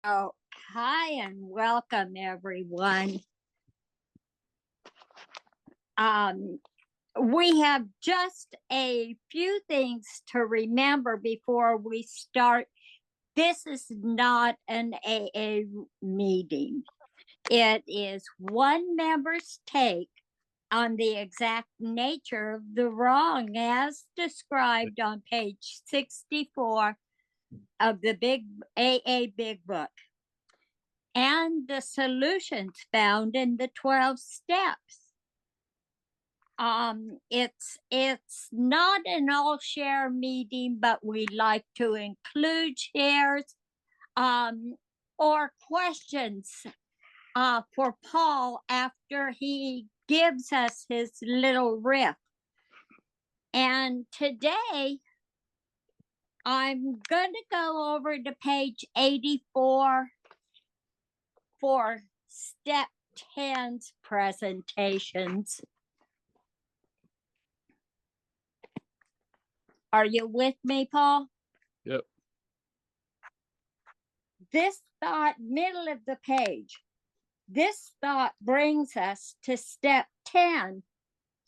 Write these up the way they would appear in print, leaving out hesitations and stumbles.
Oh, hi and welcome, everyone. We have just a few things to remember before we start. This is not an AA meeting. It is one member's take on the exact nature of the wrong as described on page 64 of the big AA Big Book, and the solutions found in the 12 steps. It's not an all share meeting, but we like to include shares or questions for Paul after he gives us his little riff. And today I'm going to go over to page 84 for step 10's presentations. Are you with me, Paul? Yep. This thought, middle of the page, this thought brings us to step 10,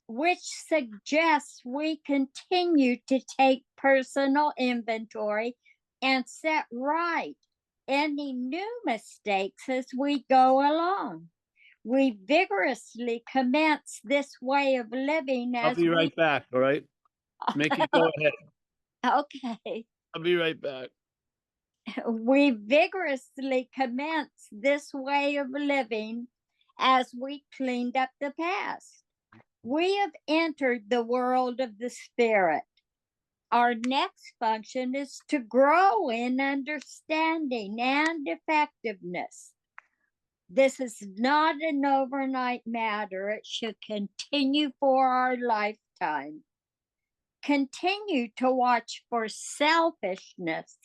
which suggests we continue to take personal inventory and set right any new mistakes as we go along. We vigorously commence this way of living as I'll be right back, all right? Make it go ahead. Okay. I'll be right back. We vigorously commence this way of living as we cleaned up the past. We have entered the world of the spirit. Our next function is to grow in understanding and effectiveness. This is not an overnight matter. It should continue for our lifetime. Continue to watch for selfishness,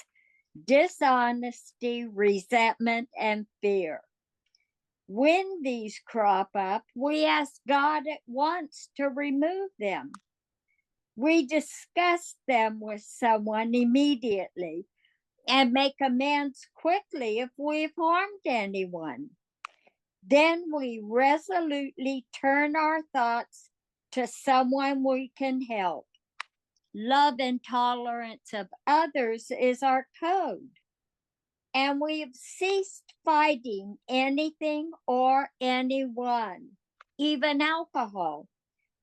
dishonesty, resentment, and fear. When these crop up, we ask God at once to remove them. We discuss them with someone immediately and make amends quickly if we've harmed anyone. Then we resolutely turn our thoughts to someone we can help. Love and tolerance of others is our code. And we have ceased fighting anything or anyone, even alcohol.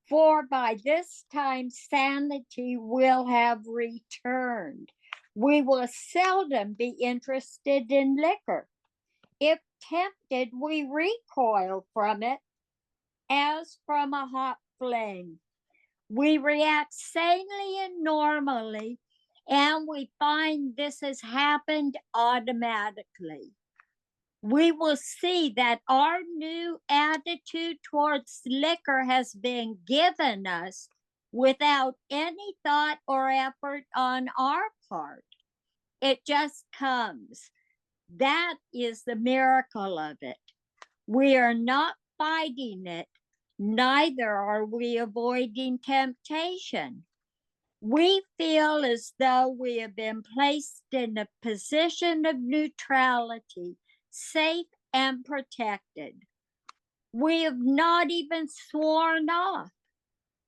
For by this time, sanity will have returned. We will seldom be interested in liquor. If tempted, we recoil from it as from a hot flame. We react sanely and normally, and we find this has happened automatically. We will see that our new attitude towards liquor has been given us without any thought or effort on our part. It just comes. That is the miracle of it. We are not fighting it, neither are we avoiding temptation. We feel as though we have been placed in a position of neutrality, safe and protected. We have not even sworn off.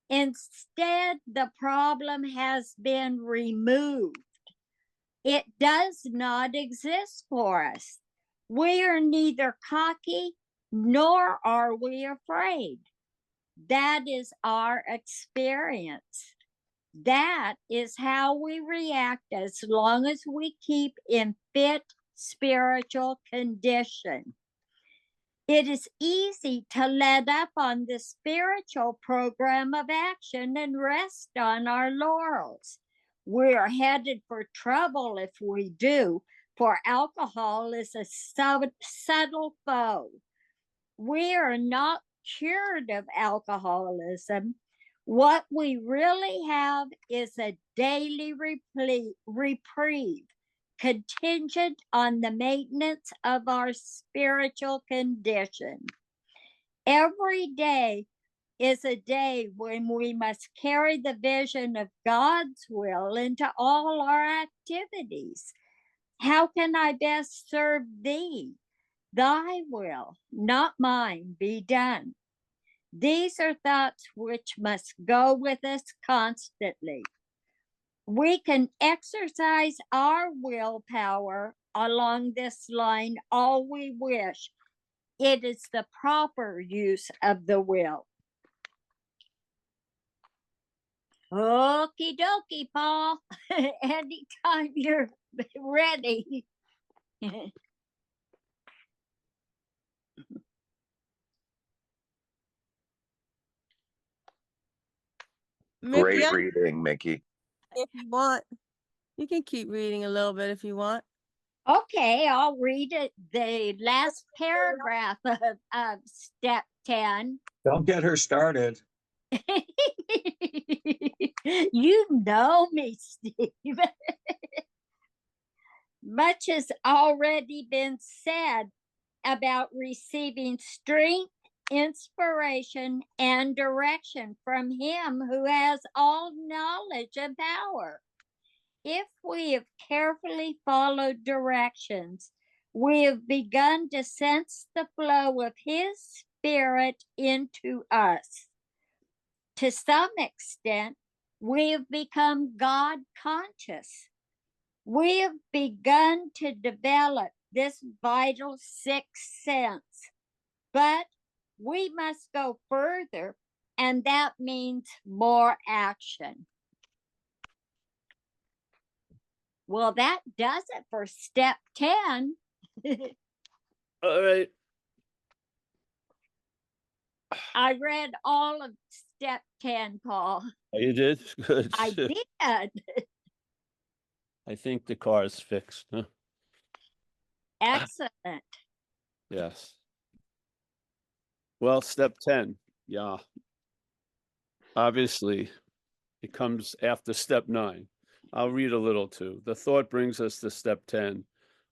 Instead, the problem has been removed. It does not exist for us. We are neither cocky nor are we afraid. That is our experience. That is how we react as long as we keep in fit spiritual condition. It is easy to let up on the spiritual program of action and rest on our laurels. We are headed for trouble if we do, for alcohol is a subtle foe. We are not cured of alcoholism. What we really have is a daily reprieve, contingent on the maintenance of our spiritual condition. Every day is a day when we must carry the vision of God's will into all our activities. How can I best serve thee? Thy will, not mine, be done. These are thoughts which must go with us constantly. We can exercise our willpower along this line all we wish. It is the proper use of the will. Okie dokie, Paul. Anytime you're ready. Mickey, Great reading, Mickey. if you want, you can keep reading a little bit if you want. Okay, I'll read it. The last paragraph of step 10. Don't get her started. You know me, Steve. Much has already been said about receiving strength, inspiration, and direction from Him who has all knowledge and power. If we have carefully followed directions, we have begun to sense the flow of His Spirit into us. To some extent, we have become God conscious. We have begun to develop this vital sixth sense, but we must go further, and that means more action. Well, that does it for step 10. All right. I read all of step 10, Paul. Oh, you did? Good. I did. I think the car is fixed. Huh? Excellent. Yes. Well, step 10. Yeah. Obviously, it comes after step 9. I'll read a little too. The thought brings us to step 10,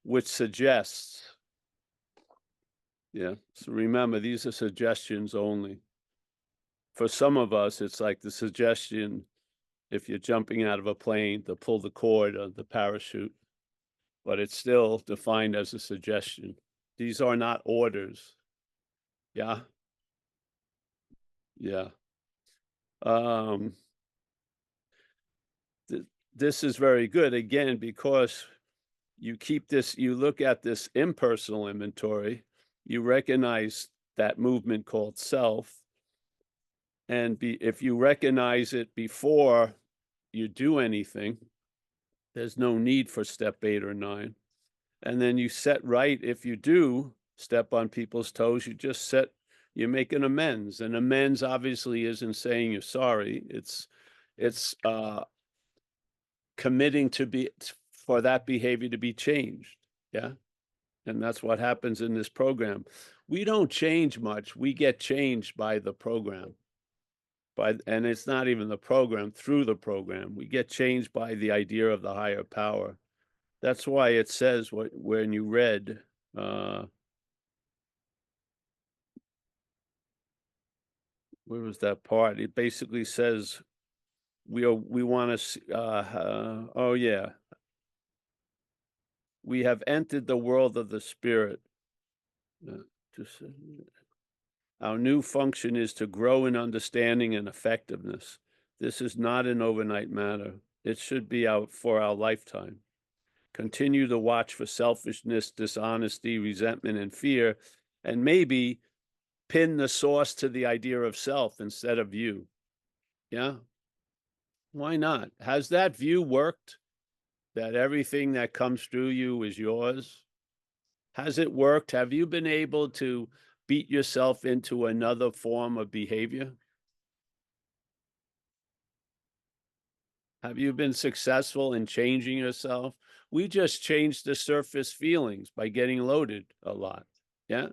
which suggests. Yeah. So remember, these are suggestions only. For some of us, it's like the suggestion if you're jumping out of a plane to pull the cord of the parachute, but it's still defined as a suggestion. These are not orders. Yeah. Yeah. This is very good, again, because you keep this, you look at this impersonal inventory, you recognize that movement called self, and if you recognize it before you do anything, there's no need for step 8 or 9. And then you set right, if you do step on people's toes, you make an amends. And amends obviously isn't saying you're sorry. It's committing for that behavior to be changed. Yeah. And that's what happens in this program. We don't change much. We get changed by the program. And it's not even the program, through the program. We get changed by the idea of the higher power. That's why it says when you read, where was that part? It basically says we want to. Oh yeah, we have entered the world of the spirit. Our new function is to grow in understanding and effectiveness. This is not an overnight matter. It should be for our lifetime. Continue to watch for selfishness, dishonesty, resentment, and fear, and maybe pin the source to the idea of self instead of you. Yeah? Why not? Has that view worked? That everything that comes through you is yours? Has it worked? Have you been able to beat yourself into another form of behavior? Have you been successful in changing yourself? We just changed the surface feelings by getting loaded a lot. Yeah.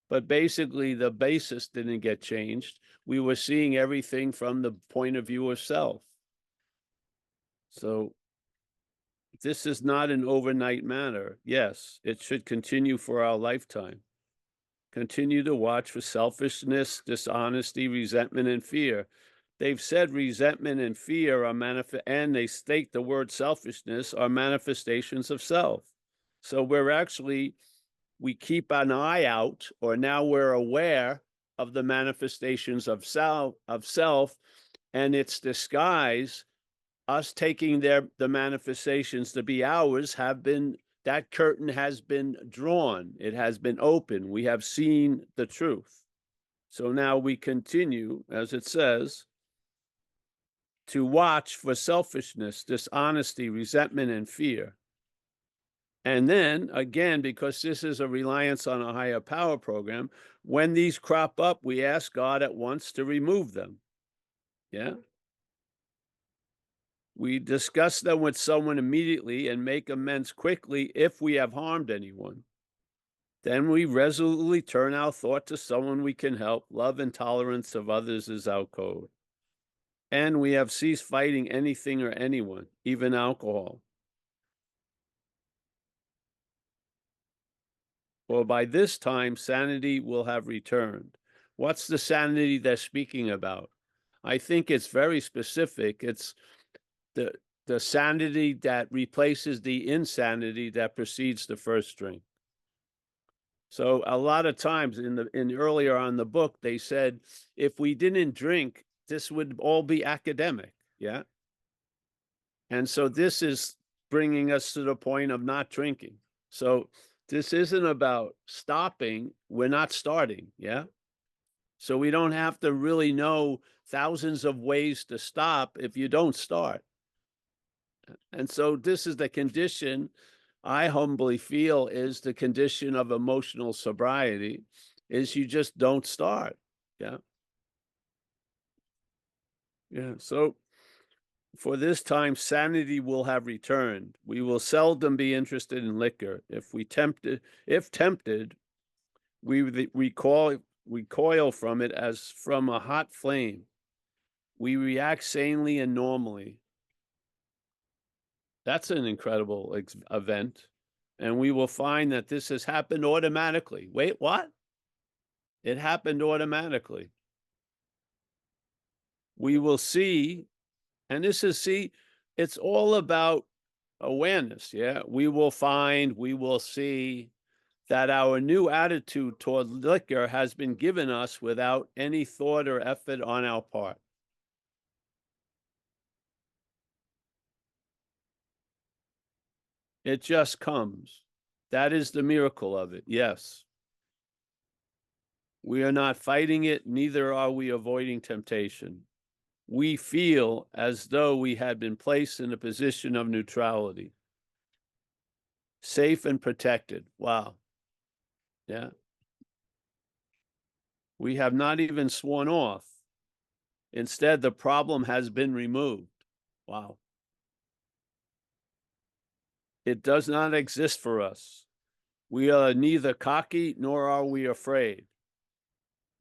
But basically, the basis didn't get changed. We were seeing everything from the point of view of self. So this is not an overnight matter. Yes, it should continue for our lifetime. Continue to watch for selfishness, dishonesty, resentment, and fear. They've said resentment and fear are and they state the word selfishness are manifestations of self. So we keep an eye out, or now we're aware of the manifestations of self and its disguise. Us taking the manifestations to be ours that curtain has been drawn. It has been open. We have seen the truth. So now we continue, as it says, to watch for selfishness, dishonesty, resentment, and fear. And then again, because this is a reliance on a higher power program, when these crop up, we ask God at once to remove them. Yeah. We discuss them with someone immediately and make amends quickly if we have harmed anyone. Then we resolutely turn our thought to someone we can help. Love and tolerance of others is our code. And we have ceased fighting anything or anyone, even alcohol. For by this time, sanity will have returned. What's the sanity they're speaking about? I think it's very specific. It's the sanity that replaces the insanity that precedes the first drink. So a lot of times in earlier on the book, they said, if we didn't drink, this would all be academic. Yeah. And so this is bringing us to the point of not drinking. So this isn't about stopping. We're not starting. Yeah. So we don't have to really know thousands of ways to stop if you don't start. And so this is the condition I humbly feel is the condition of emotional sobriety, is you just don't start. Yeah. Yeah. So for this time, sanity will have returned. We will seldom be interested in liquor. If tempted, we recoil from it as from a hot flame. We react sanely and normally. That's an incredible event. And we will find that this has happened automatically. Wait, what? It happened automatically. We will see, and it's all about awareness. Yeah. We will see that our new attitude toward liquor has been given us without any thought or effort on our part. It just comes. That is the miracle of it. Yes. We are not fighting it, neither are we avoiding temptation. We feel as though we had been placed in a position of neutrality, safe and protected. Wow. Yeah. We have not even sworn off. Instead, the problem has been removed. Wow. It does not exist for us. We are neither cocky nor are we afraid.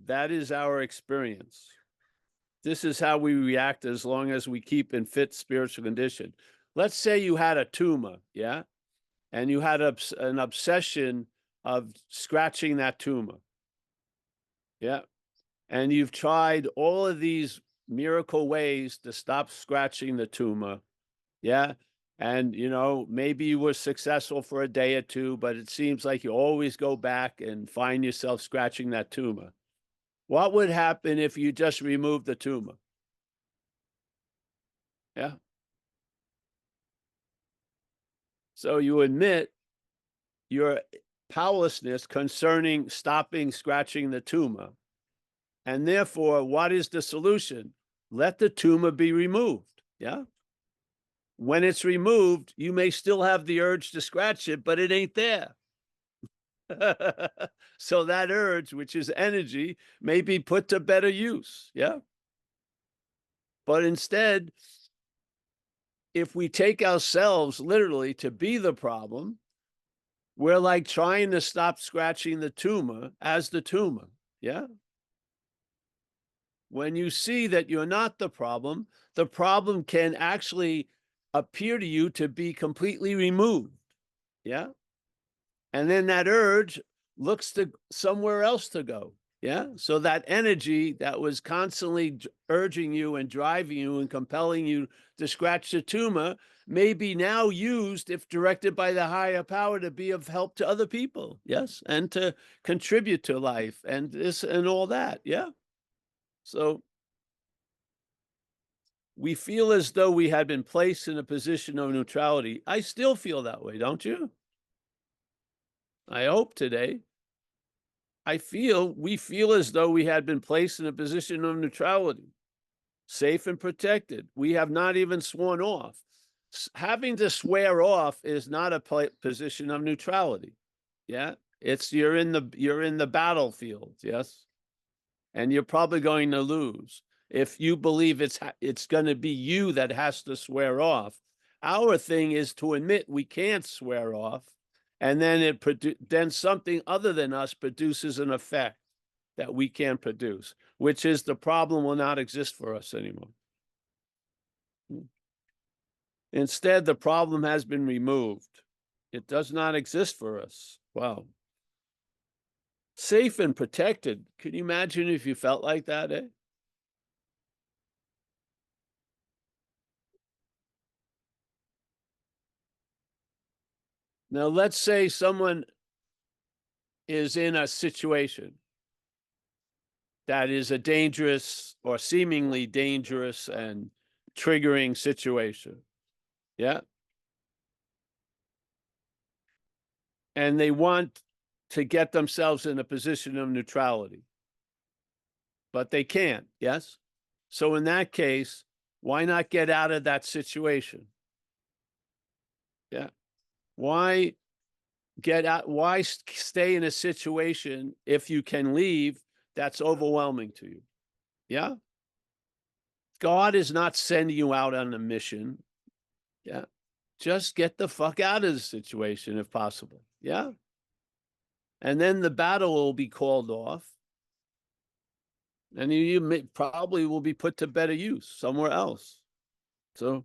That is our experience. This is how we react as long as we keep in fit spiritual condition. Let's say you had a tumor, yeah? And you had an obsession of scratching that tumor. Yeah. And you've tried all of these miracle ways to stop scratching the tumor. Yeah. And, maybe you were successful for a day or two, but it seems like you always go back and find yourself scratching that tumor. What would happen if you just removed the tumor? Yeah. So you admit your powerlessness concerning stopping scratching the tumor. And therefore, what is the solution? Let the tumor be removed. Yeah. When it's removed, you may still have the urge to scratch it, but it ain't there. So that urge, which is energy, may be put to better use. Yeah. But instead, if we take ourselves literally to be the problem, we're like trying to stop scratching the tumor as the tumor. Yeah. When you see that you're not the problem can actually appear to you to be completely removed. Yeah. And then that urge looks to somewhere else to go. Yeah. So that energy that was constantly urging you and driving you and compelling you to scratch the tumor may be now used, if directed by the higher power, to be of help to other people. Yes. And to contribute to life and this and all that. Yeah. So we feel as though we had been placed in a position of neutrality. I still feel that way, don't you? I hope today. We feel as though we had been placed in a position of neutrality, safe and protected. We have not even sworn off. Having to swear off is not a position of neutrality. Yeah, it's you're in the battlefield. Yes, and you're probably going to lose if you believe it's going to be you that has to swear off. Our thing is to admit we can't swear off, and then then something other than us produces an effect that we can't produce, which is the problem will not exist for us anymore. Instead, the problem has been removed. It does not exist for us. Wow. Safe and protected. Can you imagine if you felt like that, eh? Now, let's say someone is in a situation that is a dangerous or seemingly dangerous and triggering situation. Yeah. And they want to get themselves in a position of neutrality, but they can't. Yes. So in that case, why not get out of that situation? Yeah. Why get out? Why stay in a situation if you can leave that's overwhelming to you? Yeah. God is not sending you out on a mission. Yeah. Just get the fuck out of the situation if possible. Yeah. And then the battle will be called off. And you probably will be put to better use somewhere else. So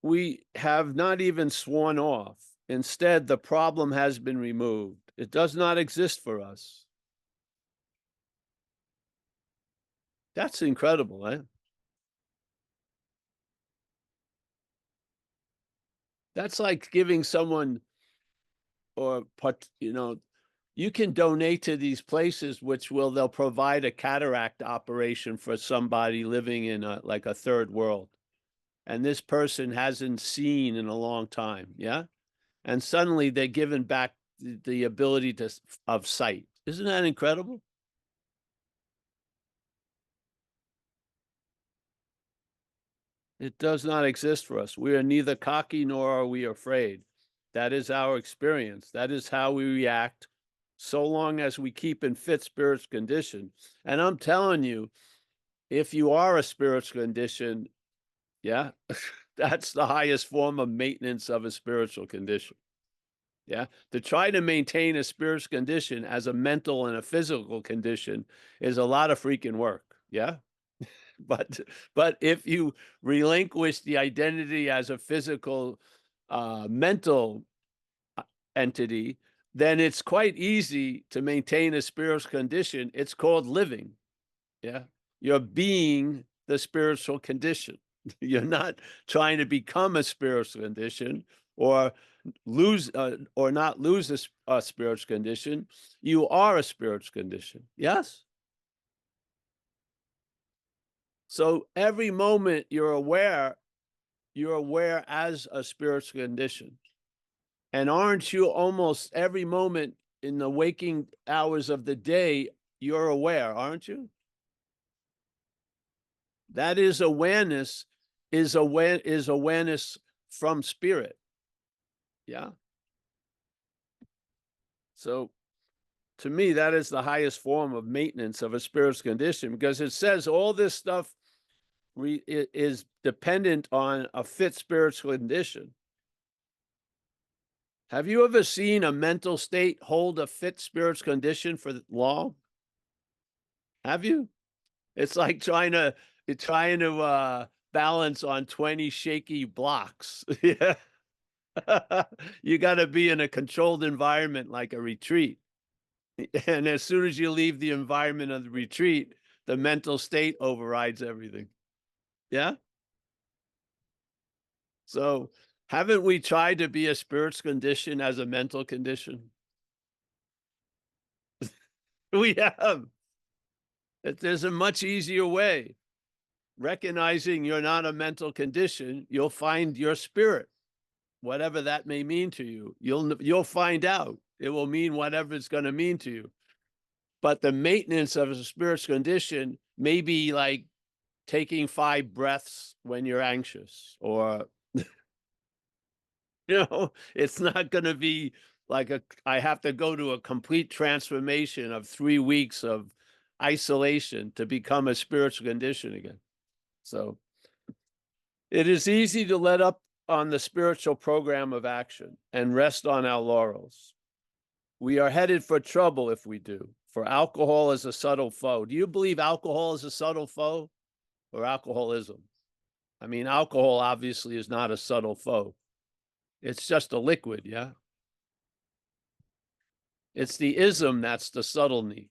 we have not even sworn off. Instead, the problem has been removed. It does not exist for us. That's incredible, eh? That's like giving someone you can donate to these places, they'll provide a cataract operation for somebody living in like a third world. And this person hasn't seen in a long time. Yeah. And suddenly they're given back the ability of sight. Isn't that incredible? It does not exist for us. We are neither cocky nor are we afraid. That is our experience. That is how we react, so long as we keep in fit spirit's condition. And I'm telling you, if you are a spiritual condition, yeah, that's the highest form of maintenance of a spiritual condition. Yeah. To try to maintain a spiritual condition as a mental and a physical condition is a lot of freaking work. Yeah. But if you relinquish the identity as a physical, mental entity, then it's quite easy to maintain a spiritual condition. It's called living. Yeah. You're being the spiritual condition. You're not trying to become a spiritual condition or not lose a spiritual condition. You are a spiritual condition. Yes. So every moment you're aware as a spiritual condition. And aren't you almost every moment in the waking hours of the day, you're aware, aren't you? That is awareness, is awareness from spirit. Yeah. So to me, that is the highest form of maintenance of a spiritual condition, because it says all this stuff is dependent on a fit spiritual condition. Have you ever seen a mental state hold a fit spiritual condition for long? Have you? It's like trying to balance on 20 shaky blocks. Yeah. You got to be in a controlled environment like a retreat. And as soon as you leave the environment of the retreat, the mental state overrides everything. Yeah. So haven't we tried to be a spiritual condition as a mental condition? We have. There's a much easier way. Recognizing you're not a mental condition, you'll find your spirit, whatever that may mean to you. You'll find out. It will mean whatever it's going to mean to you. But the maintenance of a spiritual condition may be like taking 5 breaths when you're anxious, or it's not going to be like I have to go to a complete transformation of 3 weeks of isolation to become a spiritual condition again. So it is easy to let up on the spiritual program of action and rest on our laurels. We are headed for trouble if we do, for alcohol is a subtle foe. Do you believe alcohol is a subtle foe, or alcoholism? I mean, alcohol obviously is not a subtle foe. It's just a liquid, yeah? It's the ism that's the subtlety,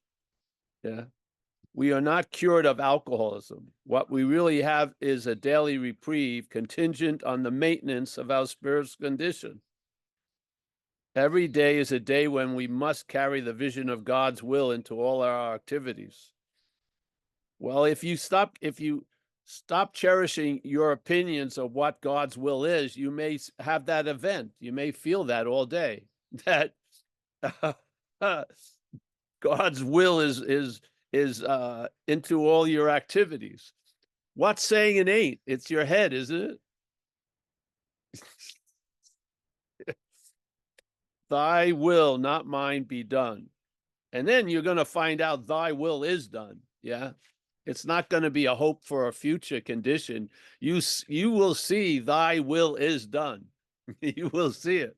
yeah? We are not cured of alcoholism. What we really have is a daily reprieve contingent on the maintenance of our spiritual condition. Every day is a day when we must carry the vision of God's will into all our activities. Well, if you stop cherishing your opinions of what God's will is, you may have that event. You may feel that all day, that God's will is into all your activities. What's saying it ain't? It's your head, isn't it? Thy will, not mine, be done. And then you're going to find out thy will is done. Yeah. It's not going to be a hope for a future condition. You will see thy will is done. You will see it.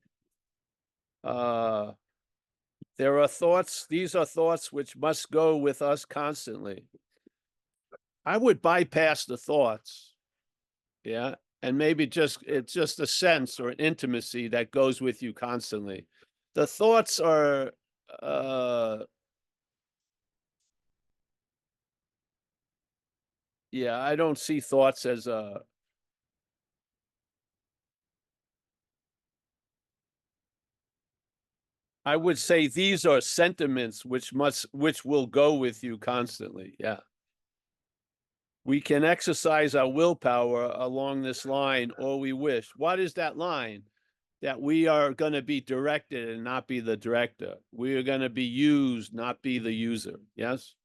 There are thoughts. These are thoughts which must go with us constantly. I would bypass the thoughts. Yeah. And maybe it's just a sense or an intimacy that goes with you constantly. The thoughts are, yeah, I don't see thoughts as I would say these are sentiments which will go with you constantly. Yeah. We can exercise our willpower along this line, or we wish. What is that line? That we are going to be directed and not be the director. We are going to be used, not be the user. Yes.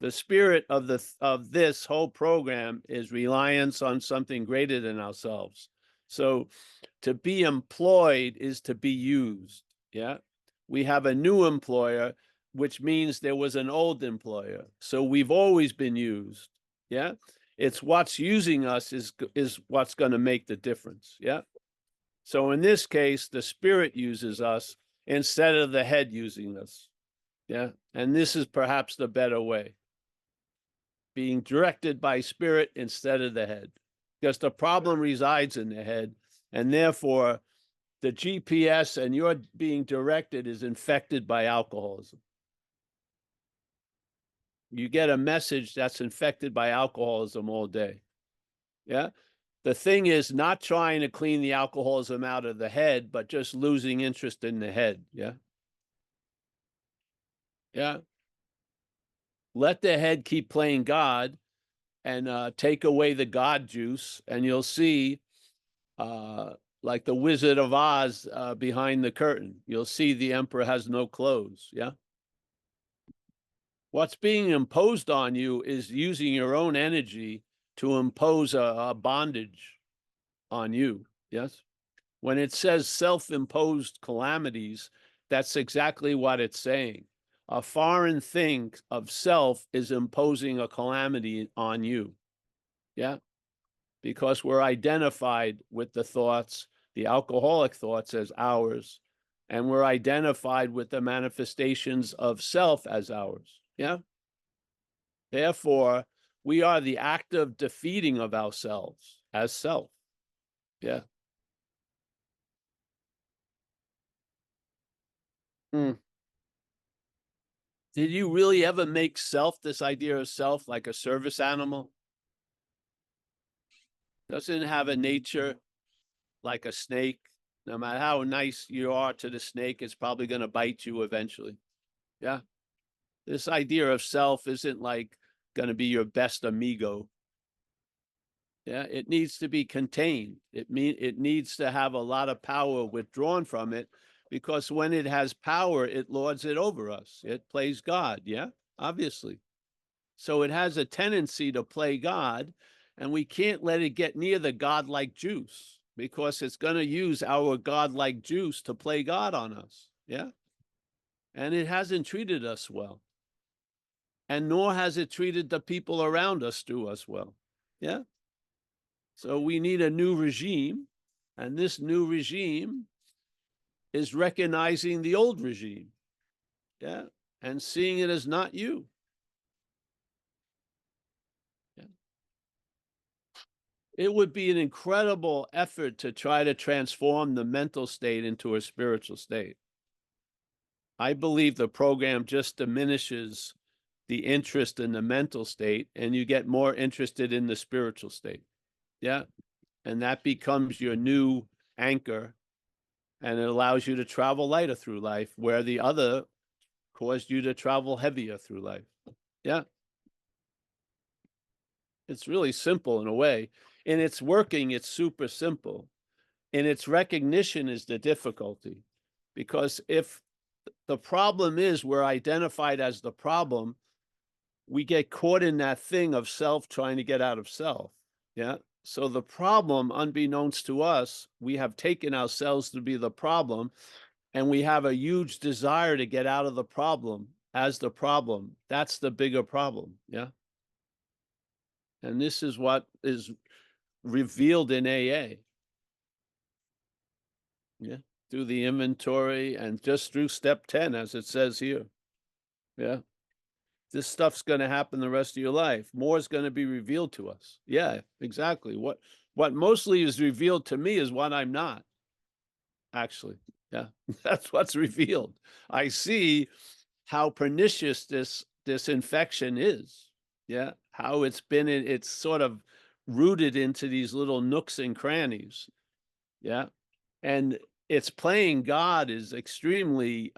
The spirit of this whole program is reliance on something greater than ourselves. So to be employed is to be used. Yeah. We have a new employer, which means there was an old employer. So we've always been used. Yeah. It's what's using us is what's going to make the difference. Yeah. So in this case, the spirit uses us instead of the head using us. Yeah. And this is perhaps the better way. Being directed by spirit instead of the head. Because the problem resides in the head. And therefore, the GPS and you're being directed is infected by alcoholism. You get a message that's infected by alcoholism all day. Yeah. The thing is not trying to clean the alcoholism out of the head, but just losing interest in the head. Yeah. Yeah. Let the head keep playing God and take away the God juice, and you'll see like the Wizard of Oz behind the curtain. You'll see the emperor has no clothes. Yeah. What's being imposed on you is using your own energy to impose a bondage on you. Yes. When it says self-imposed calamities, that's exactly what it's saying. A foreign thing of self is imposing a calamity on you. Yeah. Because we're identified with the thoughts, the alcoholic thoughts as ours, and we're identified with the manifestations of self as ours. Yeah. Therefore, we are the active defeating of ourselves as self. Yeah. Did you really ever make self, this idea of self, like a service animal? Doesn't it have a nature like a snake? No matter how nice you are to the snake, it's probably going to bite you eventually. Yeah. This idea of self isn't like going to be your best amigo. Yeah, it needs to be contained. It needs to have a lot of power withdrawn from it, because when it has power, it lords it over us. It plays God, yeah, obviously. So it has a tendency to play God, and we can't let it get near the godlike juice, because it's going to use our godlike juice to play God on us. Yeah. And it hasn't treated us well. And nor has it treated the people around us to us well. Yeah. So we need a new regime, and this new regime is recognizing the old regime, yeah, and seeing it as not you. Yeah. It would be an incredible effort to try to transform the mental state into a spiritual state. I believe the program just diminishes the interest in the mental state, and you get more interested in the spiritual state. Yeah. And that becomes your new anchor, and it allows you to travel lighter through life, where the other caused you to travel heavier through life. Yeah. It's really simple in a way. In its working, it's super simple. In its recognition is the difficulty. Because if the problem is we're identified as the problem, we get caught in that thing of self trying to get out of self. Yeah. So the problem, unbeknownst to us, we have taken ourselves to be the problem, and we have a huge desire to get out of the problem as the problem. That's the bigger problem. Yeah. And this is what is revealed in AA. Yeah. Through the inventory and just through step 10, as it says here. Yeah. This stuff's going to happen the rest of your life. More is going to be revealed to us. Yeah, exactly. What mostly is revealed to me is what I'm not, actually. Yeah. That's what's revealed. I see how pernicious this infection is. Yeah. How it's sort of rooted into these little nooks and crannies. Yeah. And its playing God is extremely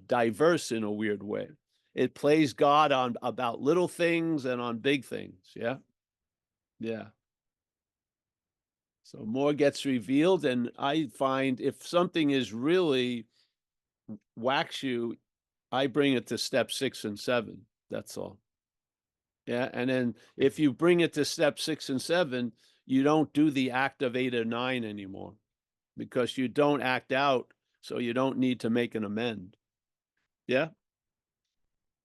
diverse in a weird way. It plays God on about little things and on big things. Yeah. Yeah. So more gets revealed. And I find if something is really whacks you, I bring it to step 6 and 7. That's all. Yeah. And then if you bring it to step 6 and 7, you don't do the act of 8 or 9 anymore, because you don't act out. So you don't need to make an amend. Yeah.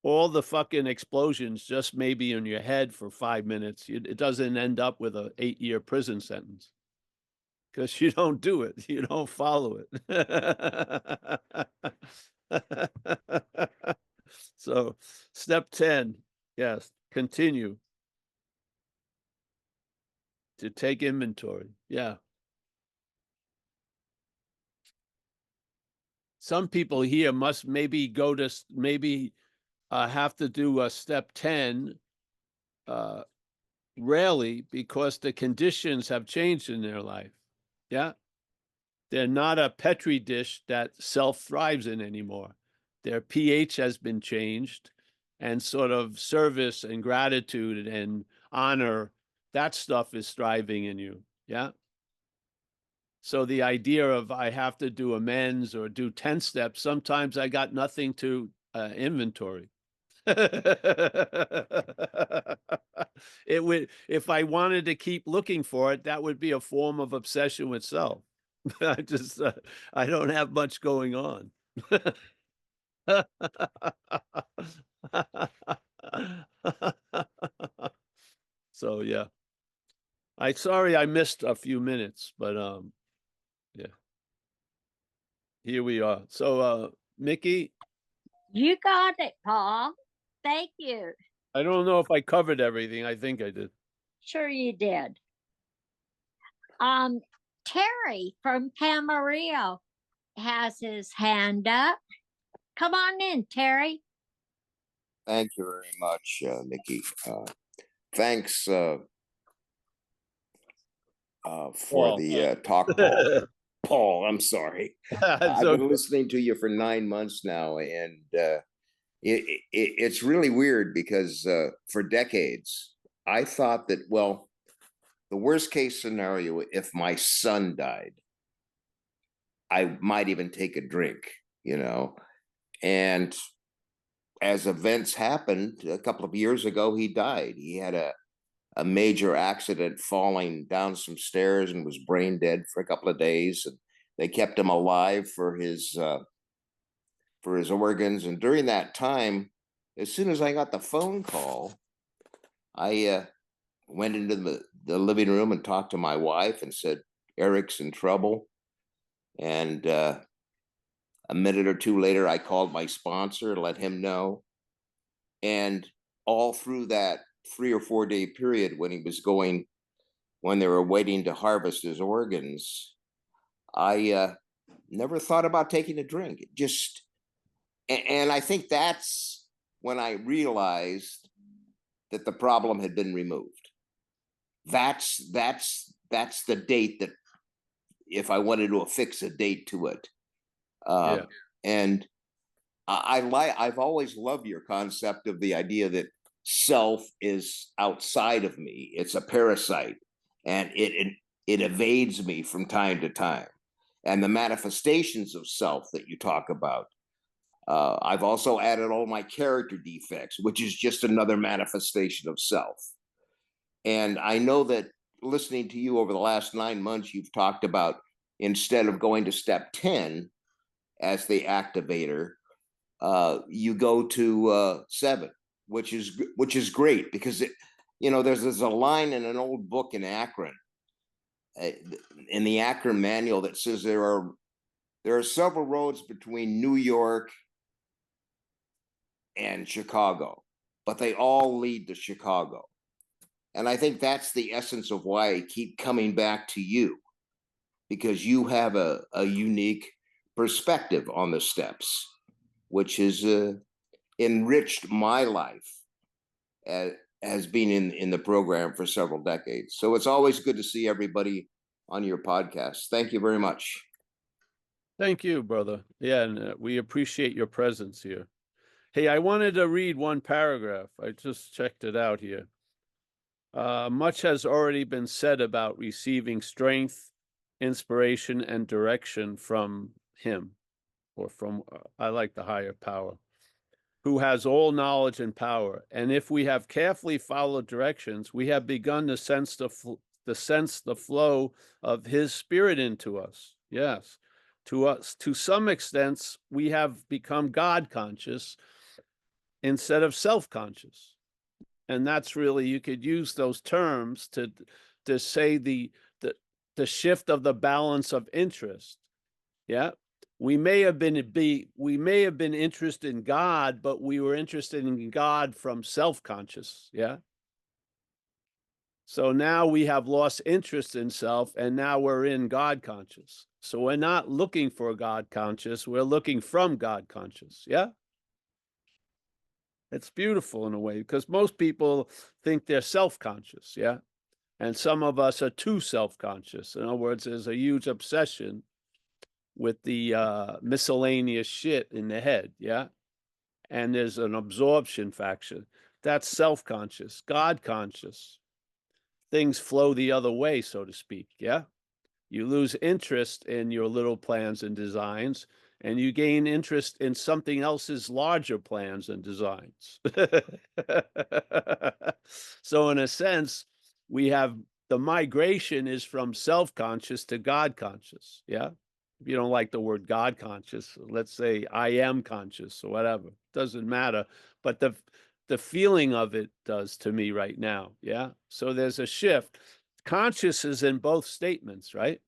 All the fucking explosions just maybe in your head for 5 minutes. It doesn't end up with an 8-year prison sentence, because you don't do it. You don't follow it. So step 10, yes, continue to take inventory. Yeah. Some people here must maybe go to have to do a step 10 rarely, because the conditions have changed in their life. Yeah. They're not a Petri dish that self thrives in anymore. Their pH has been changed, and sort of service and gratitude and honor, that stuff is thriving in you. Yeah. So the idea of I have to do amends or do 10 steps, sometimes I got nothing to inventory. It would, if I wanted to keep looking for it, that would be a form of obsession with self. I just, I don't have much going on. So yeah, sorry I missed a few minutes, but yeah, here we are. So Mickey, You got it, Paul. Thank you. I don't know if I covered everything. I think I did. Sure you did. Terry from Camarillo has his hand up. Come on in, Terry. Thank you very much, Nikki. Thanks for Paul. the talk, Paul. Paul, I'm sorry. I've So been listening to you for 9 months now, and it's really weird because for decades, I thought that, well, the worst case scenario, if my son died, I might even take a drink, and as events happened, a couple of years ago, he died. He had a major accident falling down some stairs and was brain dead for a couple of days. And they kept him alive for his organs. And during that time, as soon as I got the phone call, I went into the living room and talked to my wife and said, Eric's in trouble. And a minute or two later, I called my sponsor, let him know. And all through that 3 or 4 day period when they were waiting to harvest his organs, I never thought about taking a drink. And I think that's when I realized that the problem had been removed. That's the date that, if I wanted to affix a date to it. Yeah. And I've always loved your concept of the idea that self is outside of me. It's a parasite, and it evades me from time to time. And the manifestations of self that you talk about, I've also added all my character defects, which is just another manifestation of self. And I know that listening to you over the last 9 months, you've talked about, instead of going to step 10 as the activator, you go to 7, which is great, because there's a line in an old book in Akron, in the Akron manual, that says there are several roads between New York and Chicago, but they all lead to Chicago. And I think that's the essence of why I keep coming back to you, because you have a unique perspective on the steps, which has enriched my life as being in the program for several decades. So it's always good to see everybody on your podcast. Thank you very much. thank you, brother. Yeah, and we appreciate your presence here. Hey, I wanted to read one paragraph. I just checked it out here. Much has already been said about receiving strength, inspiration, and direction from him, or from, I like the higher power, who has all knowledge and power. And if we have carefully followed directions, we have begun to sense the flow of his spirit into us. Yes. To some extent, we have become God conscious instead of self-conscious. And that's really, you could use those terms to say the shift of the balance of interest. Yeah. We may have been interested in God, but we were interested in God from self-conscious. Yeah. So now we have lost interest in self, and now we're in God conscious. So we're not looking for God conscious, we're looking from God conscious. Yeah. It's beautiful in a way, because most people think they're self-conscious. Yeah. And some of us are too self-conscious. In other words, there's a huge obsession with the miscellaneous shit in the head. Yeah. And there's an absorption factor. That's self-conscious. God conscious, things flow the other way, so to speak. Yeah. You lose interest in your little plans and designs, and you gain interest in something else's larger plans and designs. So in a sense, we have the migration is from self-conscious to God conscious. Yeah. If you don't like the word God conscious, let's say I am conscious or whatever, doesn't matter. But the feeling of it does to me right now. Yeah. So there's a shift. Conscious is in both statements, right?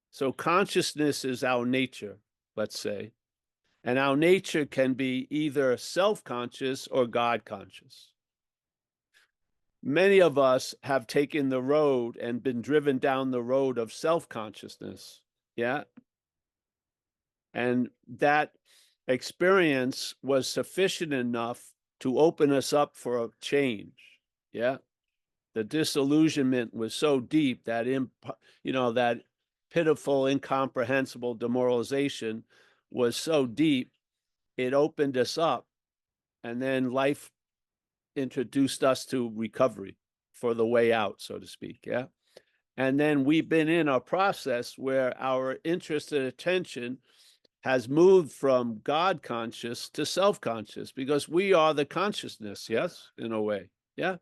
So consciousness is our nature, let's say. And our nature can be either self-conscious or God conscious. Many of us have taken the road and been driven down the road of self-consciousness. Yeah. And that experience was sufficient enough to open us up for a change. Yeah. The disillusionment was so deep that, that pitiful, incomprehensible demoralization was so deep, it opened us up. And then life introduced us to recovery for the way out, so to speak. Yeah. And then we've been in a process where our interest and attention has moved from God conscious to self-conscious, because we are the consciousness, yes, in a way. Yeah.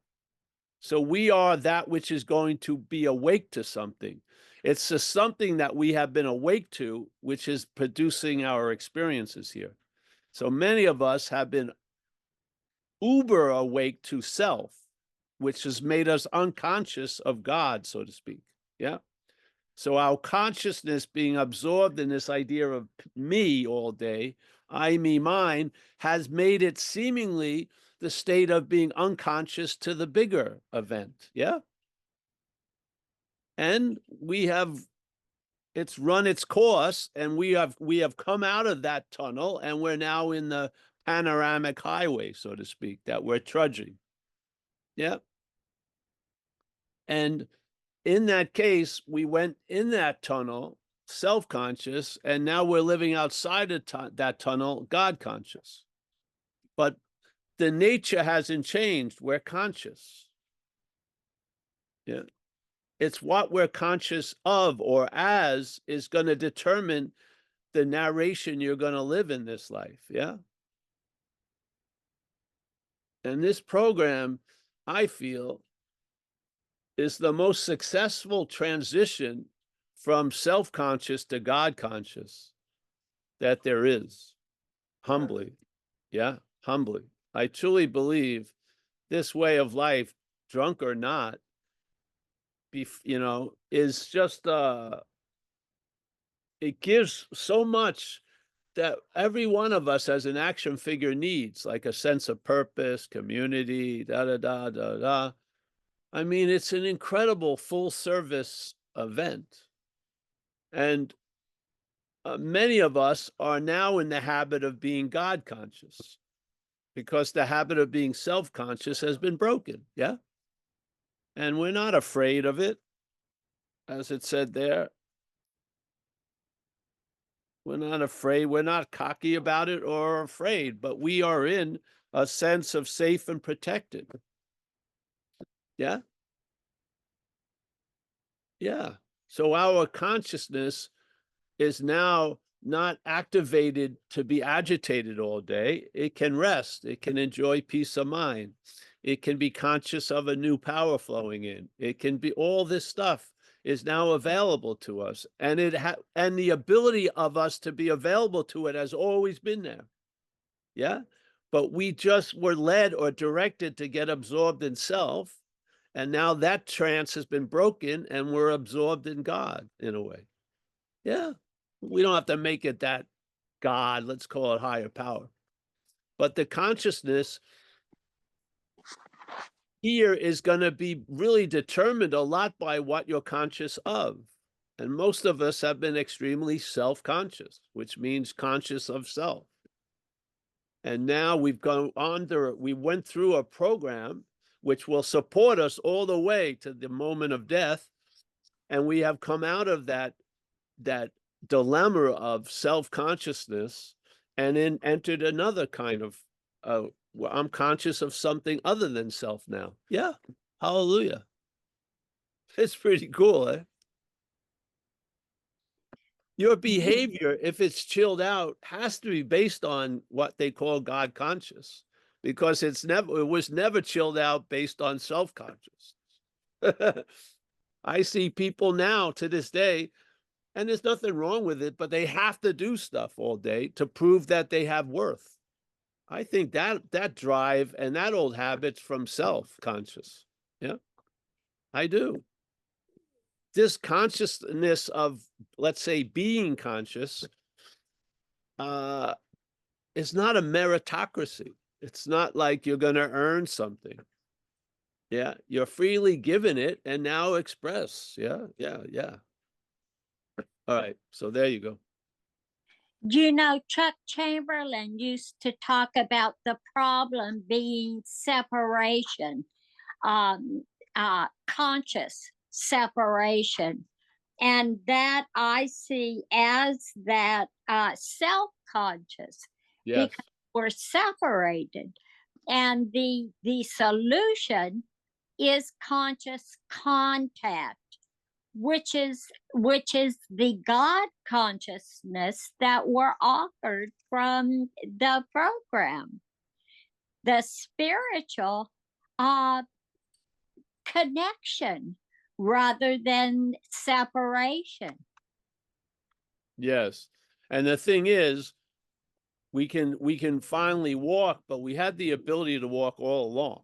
So we are that which is going to be awake to something. It's the something that we have been awake to, which is producing our experiences here. So many of us have been uber awake to self, which has made us unconscious of God, so to speak. Yeah. So our consciousness being absorbed in this idea of me all day, I, me, mine, has made it seemingly the state of being unconscious to the bigger event. Yeah. And it's run its course, and we have come out of that tunnel, and we're now in the panoramic highway, so to speak, that we're trudging. Yeah. And in that case, we went in that tunnel, self-conscious, and now we're living outside of that tunnel, God-conscious. But the nature hasn't changed. We're conscious. Yeah. It's what we're conscious of or as is going to determine the narration you're going to live in this life. Yeah. And this program, I feel, is the most successful transition from self-conscious to God-conscious that there is. Humbly. Yeah, humbly. I truly believe this way of life, drunk or not, is just it gives so much that every one of us as an action figure needs, like a sense of purpose, community, da da da da da. I mean, it's an incredible full service event. And many of us are now in the habit of being God conscious, because the habit of being self-conscious has been broken. Yeah. And we're not afraid of it. As it said there, we're not afraid. We're not cocky about it or afraid, but we are in a sense of safe and protected. Yeah. Yeah. So our consciousness is now not activated to be agitated all day. It can rest. It can enjoy peace of mind. It can be conscious of a new power flowing in. It can be, all this stuff is now available to us. And and the ability of us to be available to it has always been there. Yeah. But we just were led or directed to get absorbed in self. And now that trance has been broken, and we're absorbed in God in a way. Yeah. We don't have to make it that God, let's call it higher power. But the consciousness here is going to be really determined a lot by what you're conscious of. And most of us have been extremely self-conscious, which means conscious of self. And now we went through a program which will support us all the way to the moment of death. And we have come out of that dilemma of self-consciousness, and then entered another kind of, well, I'm conscious of something other than self now. Yeah. Hallelujah. It's pretty cool, eh? Your behavior, if it's chilled out, has to be based on what they call God conscious, because it was never chilled out based on self-conscious. I see people now to this day, and there's nothing wrong with it, but they have to do stuff all day to prove that they have worth. I think that drive and that old habit's from self-conscious. Yeah, I do. This consciousness of, let's say, being conscious, is not a meritocracy. It's not like you're going to earn something. Yeah, you're freely given it, and now express. Yeah, yeah, yeah. All right, so there you go. You know, Chuck Chamberlain used to talk about the problem being separation, conscious separation. And that I see as that self-conscious, Yes. because we're separated. And the solution is conscious contact, which is the God consciousness that were offered from the program. The spiritual uh, connection rather than separation. Yes. And the thing is, we can finally walk, but we had the ability to walk all along.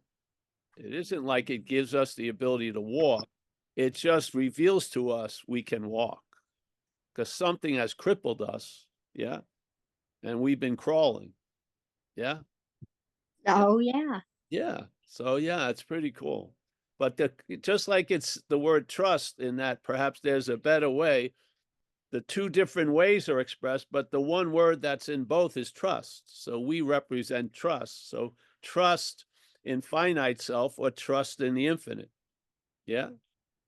It isn't like it gives us the ability to walk. It just reveals to us we can walk because something has crippled us. Yeah. And we've been crawling. Yeah. Oh, yeah. Yeah. So yeah, it's pretty cool. But just like it's the word trust, in that perhaps there's a better way. The two different ways are expressed, but the one word that's in both is trust. So we represent trust. So trust in finite self or trust in the infinite. Yeah.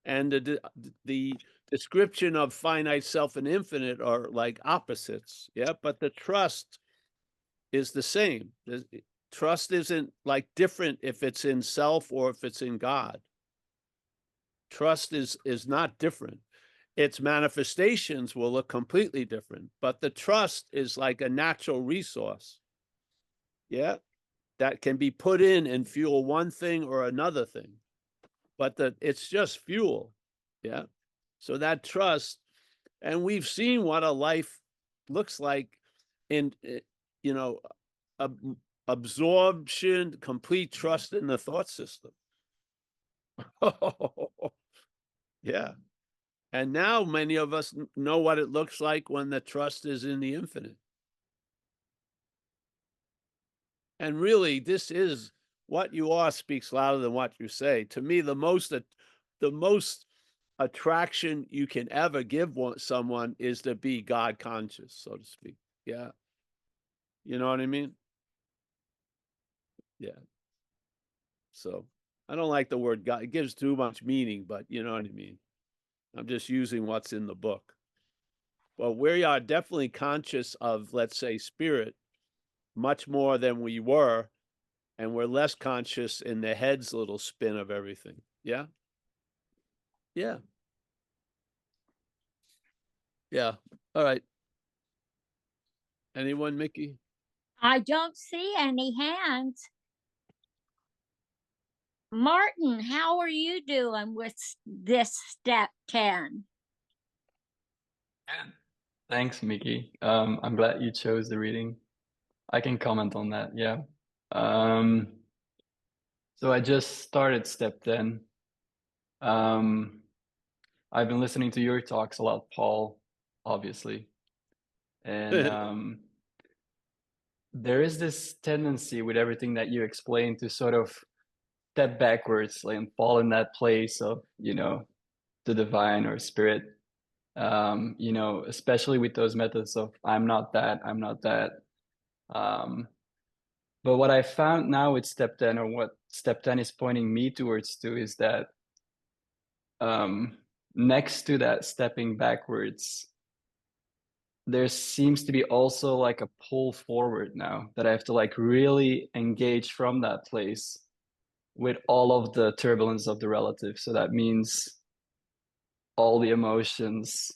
And the description of finite self and infinite are like opposites. Yeah. But the trust is the same. Trust isn't like different if it's in self or if it's in God. Trust is not different. Its manifestations will look completely different, but the trust is like a natural resource. Yeah. That can be put in and fuel one thing or another thing, but it's just fuel. Yeah. So that trust, and we've seen what a life looks like in, you know, absorption, complete trust in the thought system. Yeah. And now many of us know what it looks like when the trust is in the infinite. And really, this is what you are speaks louder than what you say. To me, the most attraction you can ever give someone is to be God conscious, so to speak. Yeah. You know what I mean? Yeah. So I don't like the word God. It gives too much meaning, but you know what I mean? I'm just using what's in the book. Well, we are definitely conscious of, let's say, spirit much more than we were, and we're less conscious in the head's little spin of everything. Yeah. Yeah. Yeah. All right. Anyone, Mickey? I don't see any hands. Martin, how are you doing with this step 10? Good. Thanks, Mickey. I'm glad you chose the reading. I can comment on that, yeah. So I just started step 10. I've been listening to your talks a lot, Paul, obviously. And there is this tendency with everything that you explain to sort of step backwards, like, and fall in that place of, the divine or spirit. Especially with those methods of I'm not that. But what I found now with step 10, or what step 10 is pointing me towards to, is that next to that stepping backwards, there seems to be also like a pull forward now, that I have to like really engage from that place with all of the turbulence of the relative. So that means all the emotions,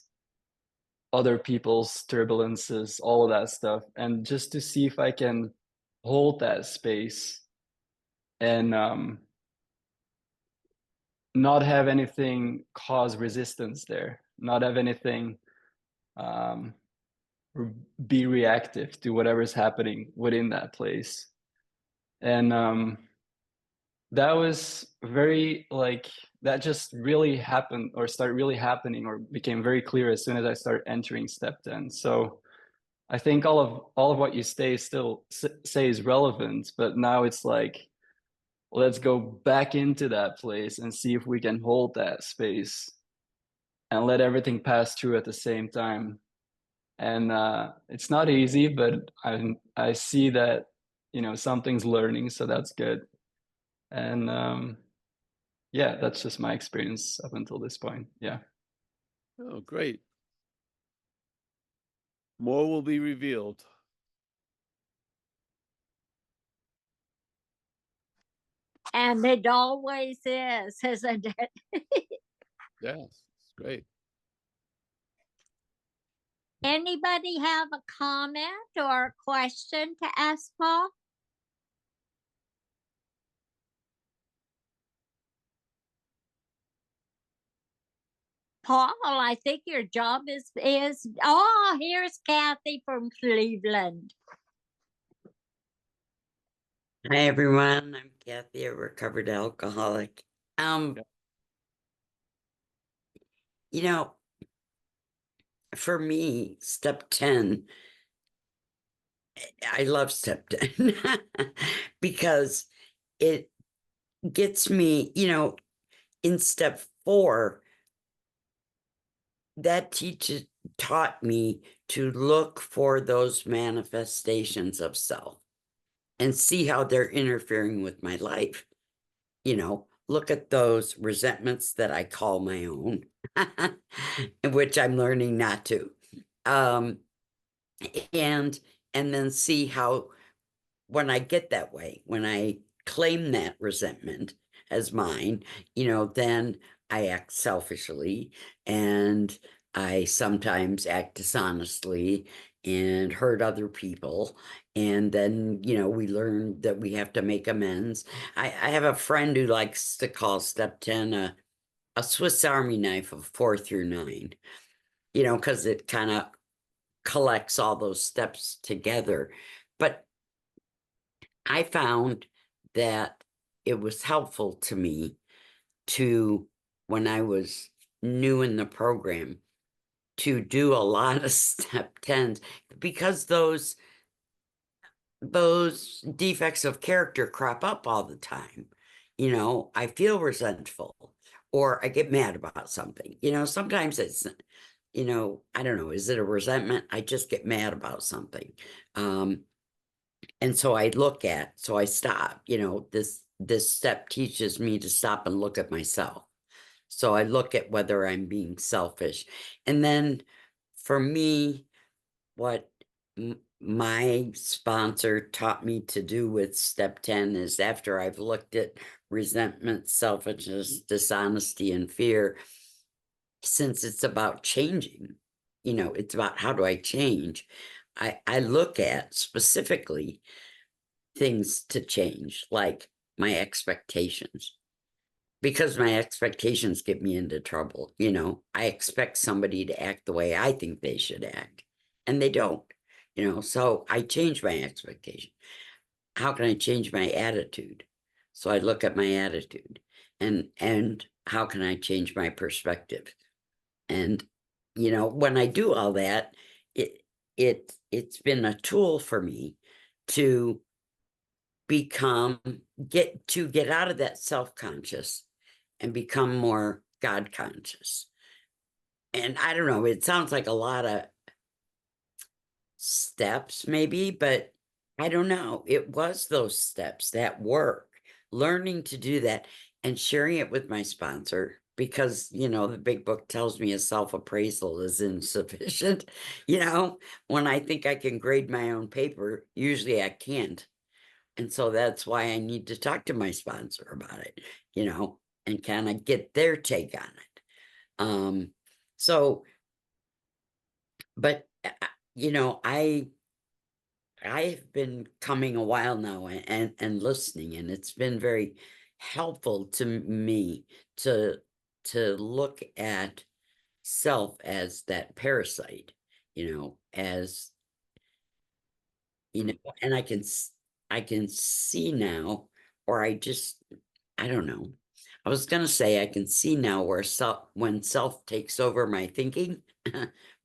other people's turbulences, all of that stuff, and just to see if I can hold that space and not have anything cause resistance there, not have anything be reactive to whatever's happening within that place. And that was very like, that just really happened, or started really happening, or became very clear as soon as I started entering step 10. So I think all of what you say is relevant, but now it's like, let's go back into that place and see if we can hold that space and let everything pass through at the same time. And it's not easy, but I see that, you know, something's learning, so that's good. And yeah, that's just my experience up until this point. Yeah. Oh, great. More will be revealed. And it always is, isn't it? Yes, it's great. Anybody have a comment or a question to ask Paul? Paul, I think your job is oh, here's Kathy from Cleveland. Hi everyone, I'm Kathy, a recovered alcoholic. Yeah. You know, for me, step 10, I love step 10 because it gets me, you know, in step 4, that taught me to look for those manifestations of self and see how they're interfering with my life. You know, look at those resentments that I call my own, which I'm learning not to. And then see how, when I get that way, when I claim that resentment as mine, you know, then I act selfishly, and I sometimes act dishonestly and hurt other people. And then, you know, we learn that we have to make amends. I have a friend who likes to call step 10 a Swiss Army knife of 4 through 9, you know, because it kind of collects all those steps together. But I found that it was helpful to me to, when I was new in the program, to do a lot of step 10s, because those defects of character crop up all the time. You know, I feel resentful, or I get mad about something. You know, sometimes it's, you know, I don't know, is it a resentment? I just get mad about something. And so I stop, you know, this step teaches me to stop and look at myself. So I look at whether I'm being selfish. And then for me, what my sponsor taught me to do with step 10 is, after I've looked at resentment, selfishness, dishonesty, and fear, since it's about changing, you know, it's about how do I change? I look at specifically things to change, like my expectations, because my expectations get me into trouble. You know, I expect somebody to act the way I think they should act, and they don't, you know, so I change my expectation. How can I change my attitude? So I look at my attitude, and how can I change my perspective? And, you know, when I do all that, it's been a tool for me to get out of that self-conscious and become more God conscious. And I don't know, it sounds like a lot of steps maybe, but I don't know. It was those steps, that work, learning to do that and sharing it with my sponsor, because, you know, the big book tells me a self-appraisal is insufficient. You know, when I think I can grade my own paper, usually I can't. And so that's why I need to talk to my sponsor about it, you know, and kind of get their take on it. So, but you know, I've been coming a while now and listening, and it's been very helpful to me to look at self as that parasite, you know, as, you know, and I can see now, or I don't know. I was gonna say I can see now where when self takes over my thinking,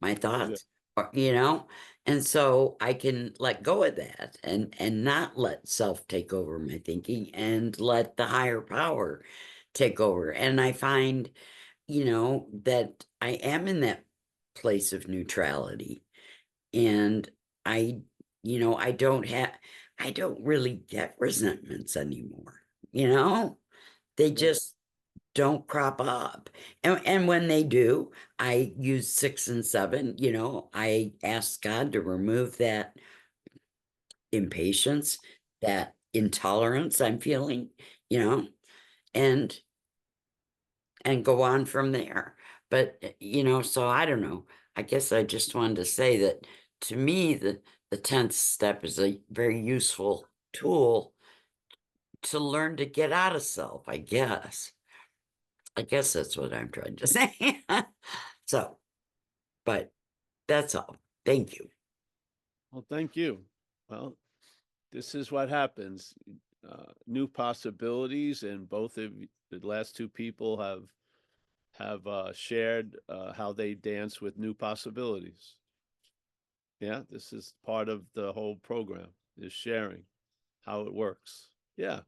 my thoughts, or, you know, and so I can let go of that and not let self take over my thinking, and let the higher power take over. And I find, you know, that I am in that place of neutrality. And I, I don't really get resentments anymore, they just don't crop up. And when they do, I use 6 and 7, I ask God to remove that impatience, that intolerance I'm feeling, and go on from there. But so I don't know. I guess I just wanted to say that to me, the 10th step is a very useful tool to learn to get out of self, I guess. I guess that's what I'm trying to say. So, but that's all. Thank you. Well, thank you. Well, this is what happens. New possibilities, and both of the last two people have shared how they dance with new possibilities. Yeah, this is part of the whole program, is sharing how it works. Yeah.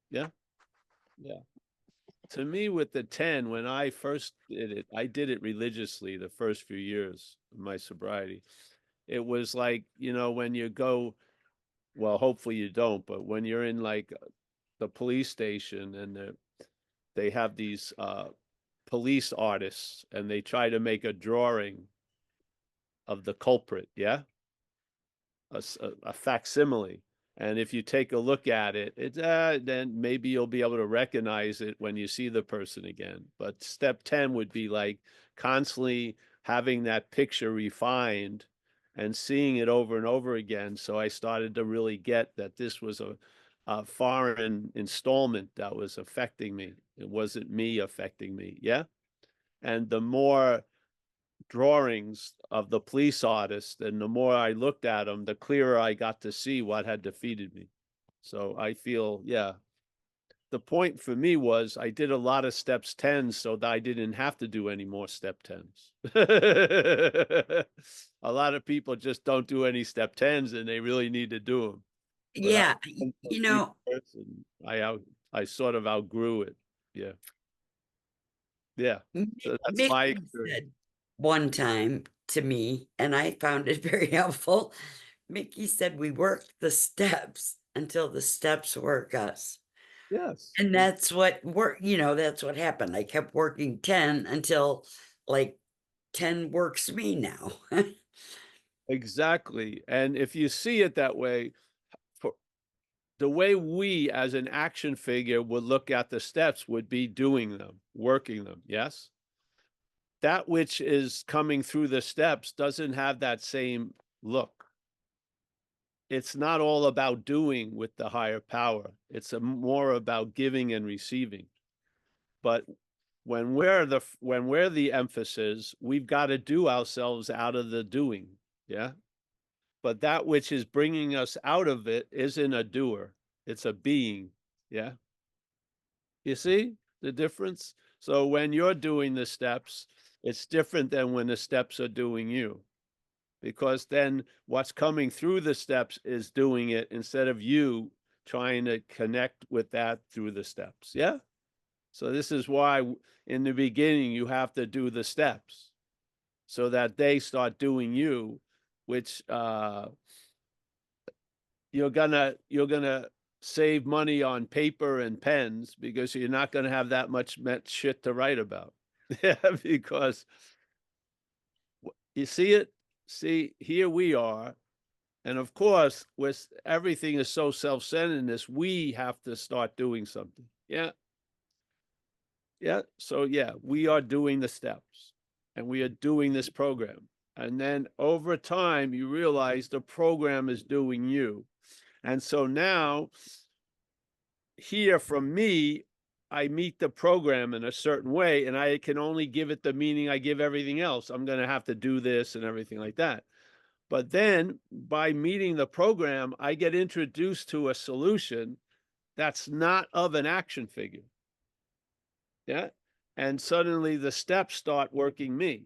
Yeah. Yeah. To me, with the 10, when I first did it, I did it religiously the first few years of my sobriety. It was like, when you go, well, hopefully you don't, but when you're in like the police station and they have these police artists and they try to make a drawing of the culprit, yeah? A facsimile. And if you take a look at it, then maybe you'll be able to recognize it when you see the person again. But step 10 would be like constantly having that picture refined and seeing it over and over again. So I started to really get that this was a foreign installment that was affecting me. It wasn't me affecting me. Yeah. And the more drawings of the police artist, and the more I looked at them, the clearer I got to see what had defeated me. So I feel, yeah, the point for me was I did a lot of steps 10s so that I didn't have to do any more step 10s. A lot of people just don't do any step 10s and they really need to do them. But Yeah, I sort of outgrew it. Yeah. Yeah. So that's my Mickey experience. said one time to me, and I found it very helpful. Mickey said, we work the steps until the steps work us. Yes. And that's what that's what happened. I kept working 10 until like 10 works me now. Exactly. And if you see it that way, for the way we as an action figure would look at the steps would be doing them, working them. Yes. That which is coming through the steps doesn't have that same look. It's not all about doing with the higher power. It's more about giving and receiving. But when we're the emphasis, we've got to do ourselves out of the doing. Yeah. But that which is bringing us out of it isn't a doer, it's a being. Yeah. You see the difference? So when you're doing the steps, it's different than when the steps are doing you. Because then what's coming through the steps is doing it instead of you trying to connect with that through the steps. Yeah. So this is why in the beginning you have to do the steps so that they start doing you, which you're gonna save money on paper and pens because you're not gonna have that much shit to write about. Yeah, because you see it. See, here we are, and of course, with everything is so self-centeredness, we have to start doing something. Yeah, yeah. So yeah, we are doing the steps, and we are doing this program, and then over time, you realize the program is doing you. And so now, here from me, I meet the program in a certain way, and I can only give it the meaning I give everything else. I'm going to have to do this and everything like that. But then by meeting the program, I get introduced to a solution that's not of an action figure. Yeah. And suddenly the steps start working me.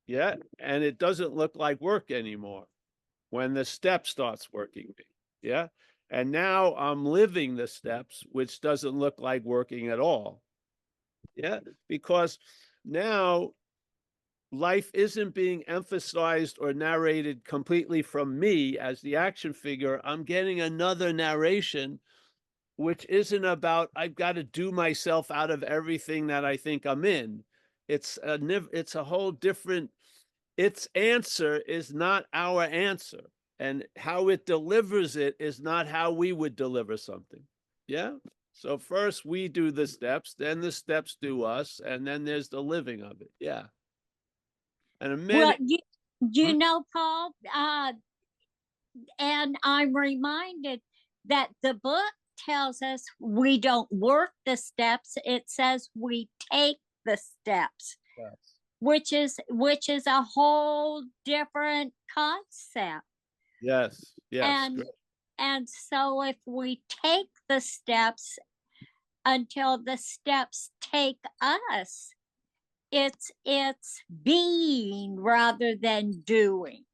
Yeah. And it doesn't look like work anymore when the step starts working me. Yeah. And now I'm living the steps, which doesn't look like working at all. Yeah. Because now life isn't being emphasized or narrated completely from me as the action figure. I'm getting another narration, which isn't about, I've got to do myself out of everything that I think I'm in. It's a whole different, its answer is not our answer. And how it delivers it is not how we would deliver something. Yeah. So first we do the steps, then the steps do us, and then there's the living of it. Yeah. And a Well, minute. you know, Paul, and I'm reminded that the book tells us we don't work the steps. It says we take the steps, Yes. which is a whole different concept. Yes. Yes. And so if we take the steps until the steps take us, it's being rather than doing.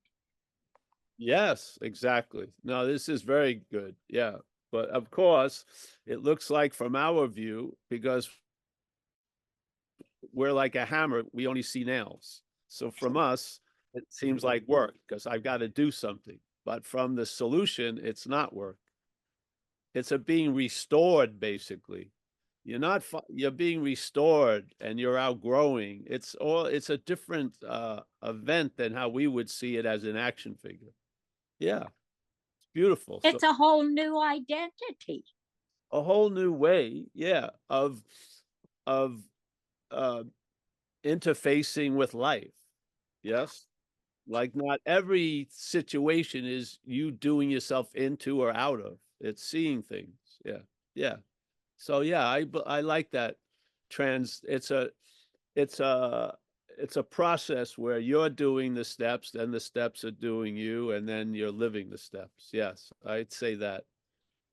Yes, exactly. No, this is very good. Yeah. But of course, it looks like from our view, because we're like a hammer, we only see nails. So from us, it seems like work because I've got to do something. But from the solution, it's not work. It's a being restored, basically. You're being restored and you're outgrowing. It's a different event than how we would see it as an action figure. Yeah, it's beautiful. So It's a whole new identity. a whole new way, yeah, of interfacing with life. Yes. Like not every situation is you doing yourself into or out of. It's seeing things. Yeah. Yeah. So yeah, I like that it's a process where you're doing the steps, then the steps are doing you, and then you're living the steps. Yes, I'd say that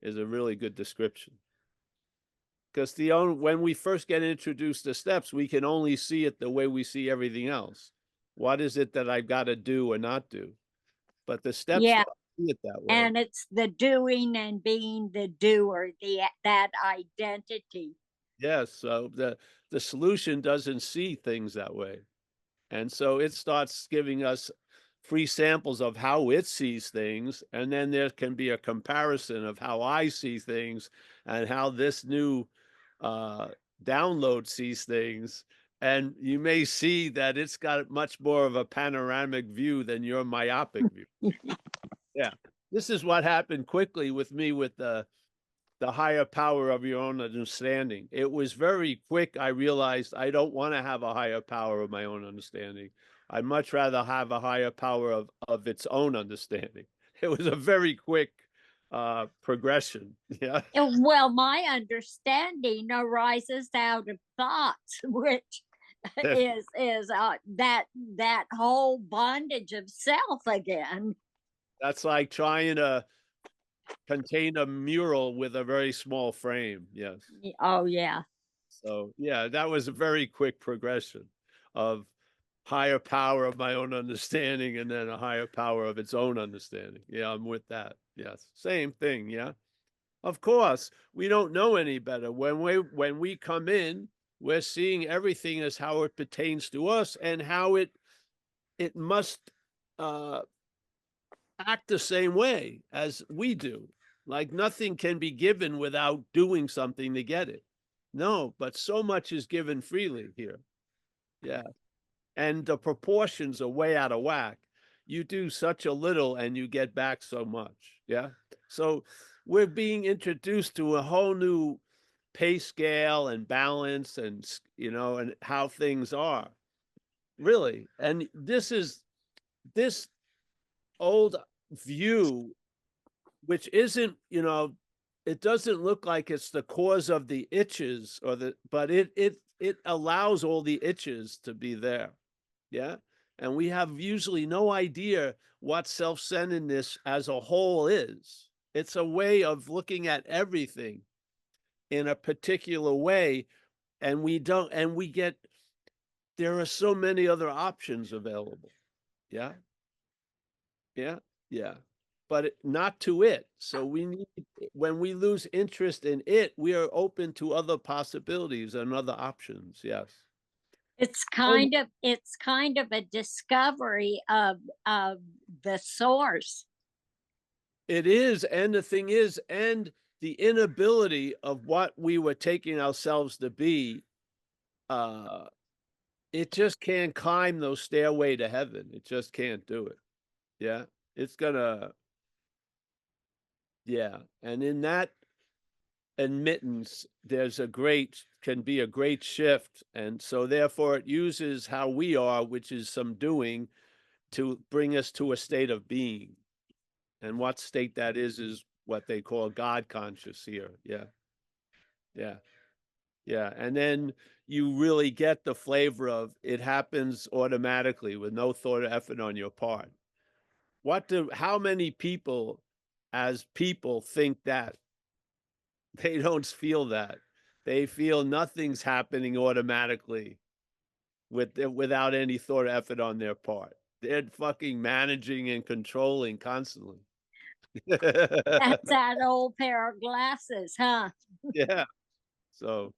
is a really good description. Because when we first get introduced to steps, we can only see it the way we see everything else. What is it that I've got to do or not do? But the steps Yeah. don't see it that way. And it's the doing and being the doer, that identity. Yes, so the solution doesn't see things that way. And so it starts giving us free samples of how it sees things. And then there can be a comparison of how I see things and how this new download sees things. And you may see that it's got much more of a panoramic view than your myopic view. Yeah. This is what happened quickly with me with the higher power of your own understanding. It was very quick. I realized I don't want to have a higher power of my own understanding. I'd much rather have a higher power of its own understanding. It was a very quick progression. Yeah. Well, my understanding arises out of thoughts, which is that whole bondage of self again. That's like trying to contain a mural with a very small frame. Yes. Oh yeah. So yeah, that was a very quick progression of higher power of my own understanding and then a higher power of its own understanding. Yeah, I'm with that. Yes. Same thing. Yeah. Of course, we don't know any better. When we come in, we're seeing everything as how it pertains to us and how it must act the same way as we do. Like nothing can be given without doing something to get it. No, but so much is given freely here. Yeah. And the proportions are way out of whack. You do such a little and you get back so much. Yeah. So we're being introduced to a whole new pay scale and balance and, and how things are really. And this old view, which isn't, it doesn't look like it's the cause of the itches but it allows all the itches to be there. Yeah. And we have usually no idea what self-centeredness as a whole is. It's a way of looking at everything in a particular way. And there are so many other options available. Yeah. Yeah. Yeah. But not to it. So when we lose interest in it, we are open to other possibilities and other options. Yes. It's kind of a discovery of the source. It is, and the thing is, and the inability of what we were taking ourselves to be, it just can't climb those stairway to heaven. It just can't do it. Yeah, it's gonna, yeah, and in that admittance, can be a great shift, and so therefore it uses how we are, which is some doing, to bring us to a state of being. And what state that is what they call God conscious here. Yeah. Yeah. Yeah. And then you really get the flavor of it happens automatically with no thought or effort on your part. How many people as people think that? They don't feel that. They feel nothing's happening automatically without any thought or effort on their part. They're fucking managing and controlling constantly. That's that old pair of glasses, huh? Yeah. So,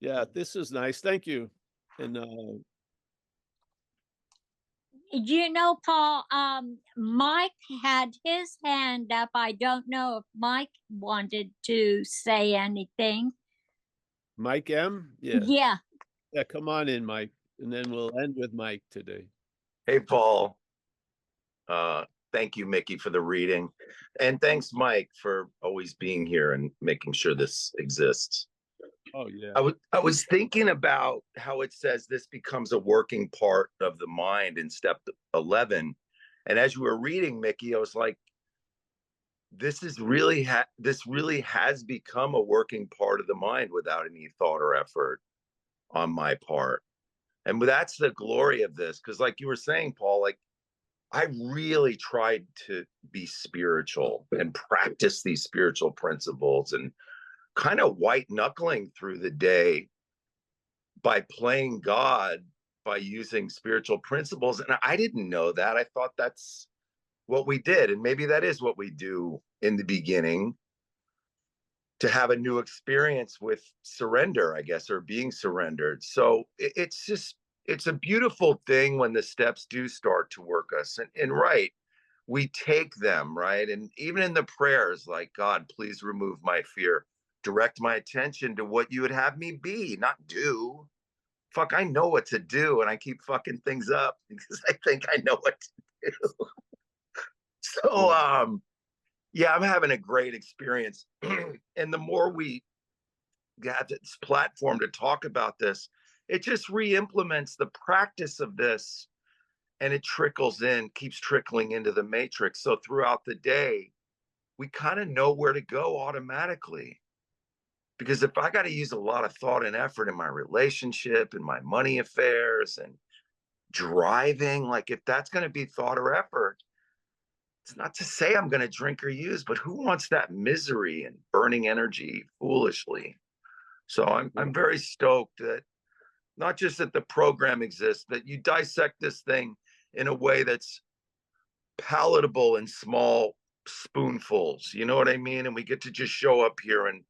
yeah, this is nice. Thank you. And You know, Paul, Mike had his hand up. I don't know if Mike wanted to say anything. Mike M. Yeah. Yeah. Yeah. Come on in, Mike. And then we'll end with Mike today. Hey, Paul. Thank you, Mickey, for the reading. And thanks, Mike, for always being here and making sure this exists. Oh, yeah. I was thinking about how it says this becomes a working part of the mind in step 11. And as you were reading, Mickey, I was like, this really has become a working part of the mind without any thought or effort on my part. And that's the glory of this. Because like you were saying, Paul, like I really tried to be spiritual and practice these spiritual principles and kind of white knuckling through the day by playing God by using spiritual principles. And I didn't know that. I thought that's what we did. And maybe that is what we do in the beginning to have a new experience with surrender, I guess, or being surrendered. So it's a beautiful thing when the steps do start to work us. And right, we take them, right? And even in the prayers, like, God, please remove my fear, direct my attention to what you would have me be, not do. Fuck, I know what to do, and I keep fucking things up because I think I know what to do. So, yeah, I'm having a great experience. And the more we have this platform to talk about this, it just re-implements the practice of this, and it trickles in, keeps trickling into the matrix. So throughout the day, we kind of know where to go automatically. Because if I got to use a lot of thought and effort in my relationship and my money affairs and driving, like if that's going to be thought or effort, it's not to say I'm going to drink or use, but who wants that misery and burning energy foolishly? So I'm very stoked that not just that the program exists, that you dissect this thing in a way that's palatable in small spoonfuls. You know what I mean? And we get to just show up here and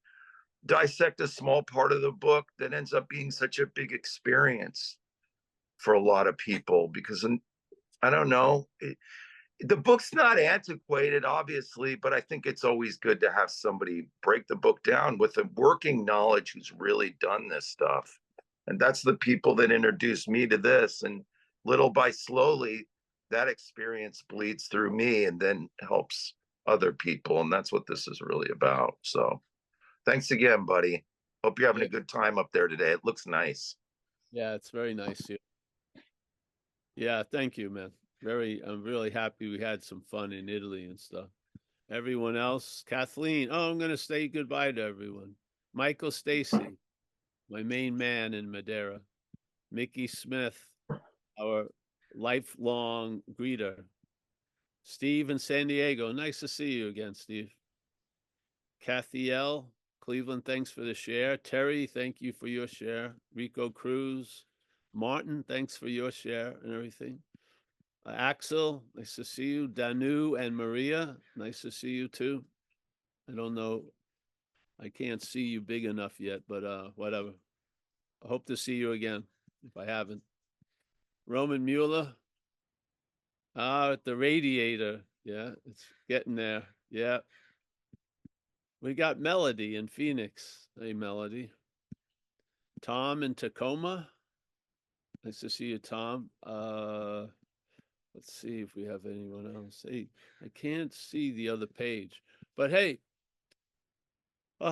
dissect a small part of the book that ends up being such a big experience for a lot of people because I don't know. The book's not antiquated, obviously, but I think it's always good to have somebody break the book down with a working knowledge who's really done this stuff. And that's the people that introduced me to this. And little by slowly, that experience bleeds through me and then helps other people. And that's what this is really about. So thanks again, buddy. Hope you're having a good time up there today. It looks nice. Yeah, it's very nice here. Yeah, thank you, man. I'm really happy we had some fun in Italy and stuff. Everyone else, Kathleen. Oh, I'm gonna say goodbye to everyone. Michael Stacy, my main man in Madeira. Mickey Smith, our lifelong greeter. Steve in San Diego. Nice to see you again, Steve. Kathy L. Cleveland, thanks for the share. Terry, thank you for your share. Rico Cruz. Martin, thanks for your share and everything. Axel, nice to see you. Danu and Maria, nice to see you too. I don't know. I can't see you big enough yet, but whatever. I hope to see you again. if I haven't. Roman Mueller. At the radiator. Yeah, it's getting there. Yeah. We got Melody in Phoenix. Hey, Melody. Tom in Tacoma. Nice to see you, Tom. Let's see if we have anyone else. Hey, I can't see the other page, but hey,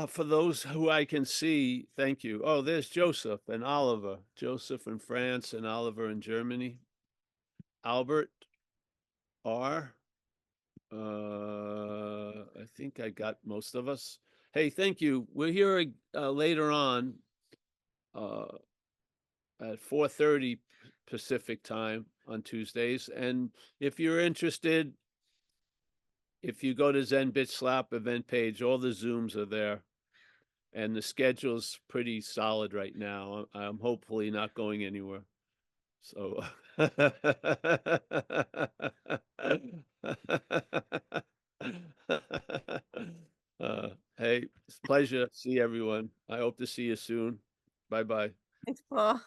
for those who I can see, thank you. Oh, there's Joseph and Oliver. Joseph in France and Oliver in Germany. Albert R. I think I got most of us. Hey, thank you. We're here later on at 4:30 Pacific time on Tuesdays. And if you're interested, if you go to Zen Bitch Slap event page, all the Zooms are there. And the schedule's pretty solid right now. I'm hopefully not going anywhere. So hey, it's a pleasure. See everyone. I hope to see you soon. Bye-bye. Thanks, Paul.